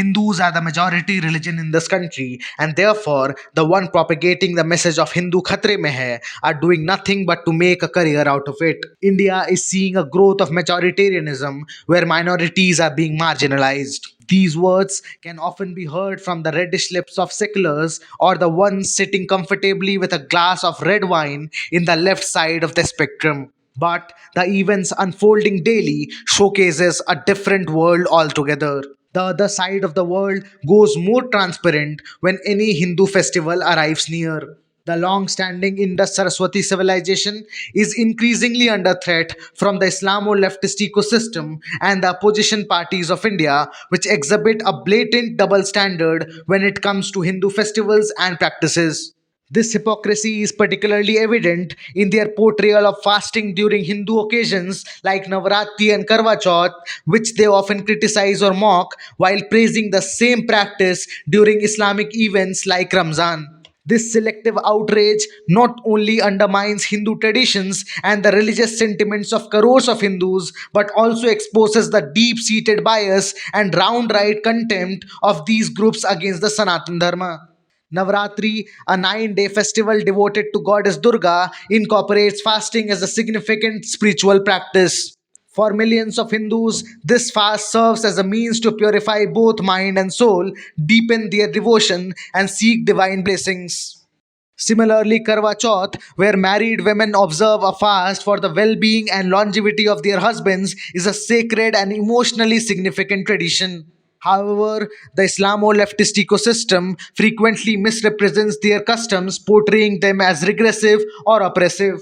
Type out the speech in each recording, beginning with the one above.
Hindus are the majority religion in this country, and therefore the one propagating the message of Hindu khatre mein hai are doing nothing but to make a career out of it. India is seeing a growth of majoritarianism where minorities are being marginalized. These words can often be heard from the reddish lips of seculars or the ones sitting comfortably with a glass of red wine in the left side of the spectrum. But the events unfolding daily showcases a different world altogether. The other side of the world goes more transparent when any Hindu festival arrives near. The long standing Indus Saraswati civilization is increasingly under threat from the Islamo Leftist ecosystem and the opposition parties of India, which exhibit a blatant double standard when it comes to Hindu festivals and practices. This hypocrisy is particularly evident in their portrayal of fasting during Hindu occasions like Navaratri and Karwa Chauth, which they often criticize or mock, while praising the same practice during Islamic events like Ramzan. This selective outrage not only undermines Hindu traditions and the religious sentiments of crores of Hindus, but also exposes the deep seated bias and round-right contempt of these groups against the Sanatan Dharma. Navratri, a 9-day festival devoted to goddess Durga, incorporates fasting as a significant spiritual practice. For millions of Hindus, this fast serves as a means to purify both mind and soul, deepen their devotion, and seek divine blessings. Similarly, Karwa Chauth, where married women observe a fast for the well being and longevity of their husbands, is a sacred and emotionally significant tradition. However, the Islamo leftist ecosystem frequently misrepresents their customs, portraying them as regressive or oppressive.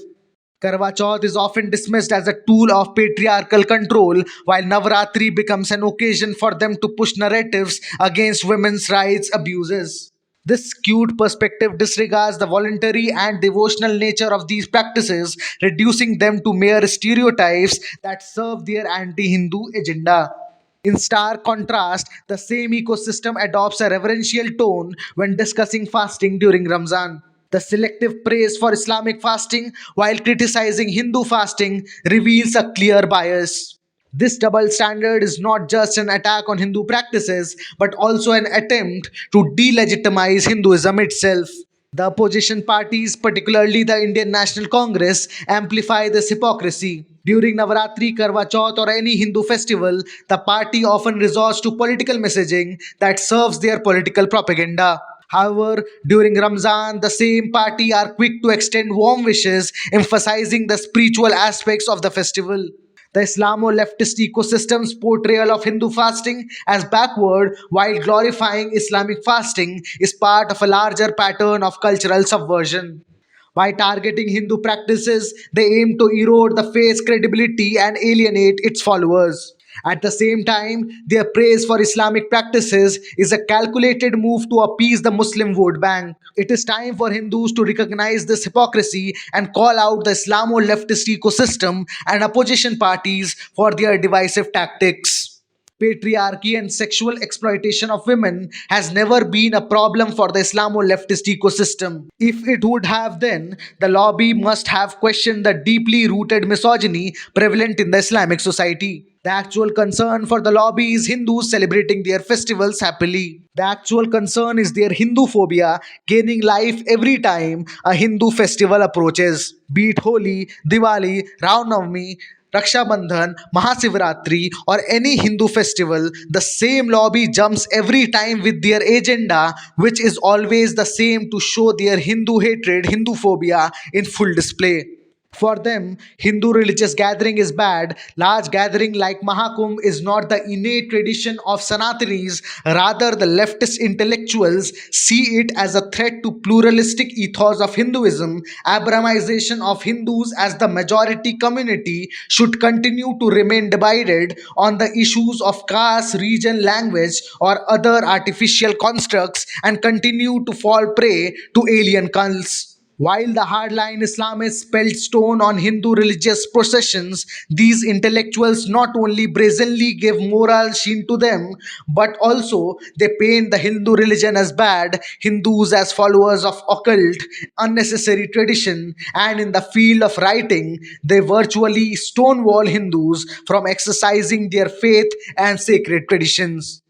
Karwa Chauth is often dismissed as a tool of patriarchal control, while Navratri becomes an occasion for them to push narratives against women's rights abuses. This skewed perspective disregards the voluntary and devotional nature of these practices, reducing them to mere stereotypes that serve their anti Hindu agenda. In stark contrast, the same ecosystem adopts a reverential tone when discussing fasting during Ramzan. The selective praise for Islamic fasting while criticizing Hindu fasting reveals a clear bias. This double standard is not just an attack on Hindu practices, but also an attempt to delegitimize Hinduism itself. The opposition parties, particularly the Indian National Congress, amplify this hypocrisy. During Navaratri, Karwa Chauth, or any Hindu festival, the party often resorts to political messaging that serves their political propaganda. However, during Ramzan, the same party are quick to extend warm wishes, emphasizing the spiritual aspects of the festival. The Islamo leftist ecosystem's portrayal of Hindu fasting as backward while glorifying Islamic fasting is part of a larger pattern of cultural subversion. By targeting Hindu practices, they aim to erode the faith's credibility and alienate its followers. At the same time, their praise for Islamic practices is a calculated move to appease the Muslim vote bank. It is time for Hindus to recognize this hypocrisy and call out the Islamo leftist ecosystem and opposition parties for their divisive tactics. Patriarchy and sexual exploitation of women has never been a problem for the Islamo leftist ecosystem. If it would have, then the lobby must have questioned the deeply rooted misogyny prevalent in the Islamic society. The actual concern for the lobby is Hindus celebrating their festivals happily. The actual concern is their Hindu phobia gaining life every time a Hindu festival approaches. Be it Holi, Diwali, Ram Navami, Raksha Bandhan, Mahasivaratri, or any Hindu festival, the same lobby jumps every time with their agenda, which is always the same: to show their Hindu hatred, Hindu phobia in full display. For them, Hindu religious gathering is bad. Large gathering like Mahakumbh is not the innate tradition of Sanatanis. Rather, the leftist intellectuals see it as a threat to pluralistic ethos of Hinduism. Abrahamization of Hindus as the majority community should continue to remain divided on the issues of caste, region, language, or other artificial constructs, and continue to fall prey to alien cults. While the hardline Islamists spelled stone on Hindu religious processions, these intellectuals not only brazenly give moral sheen to them, but also they paint the Hindu religion as bad, Hindus as followers of occult, unnecessary tradition, and in the field of writing, they virtually stonewall Hindus from exercising their faith and sacred traditions.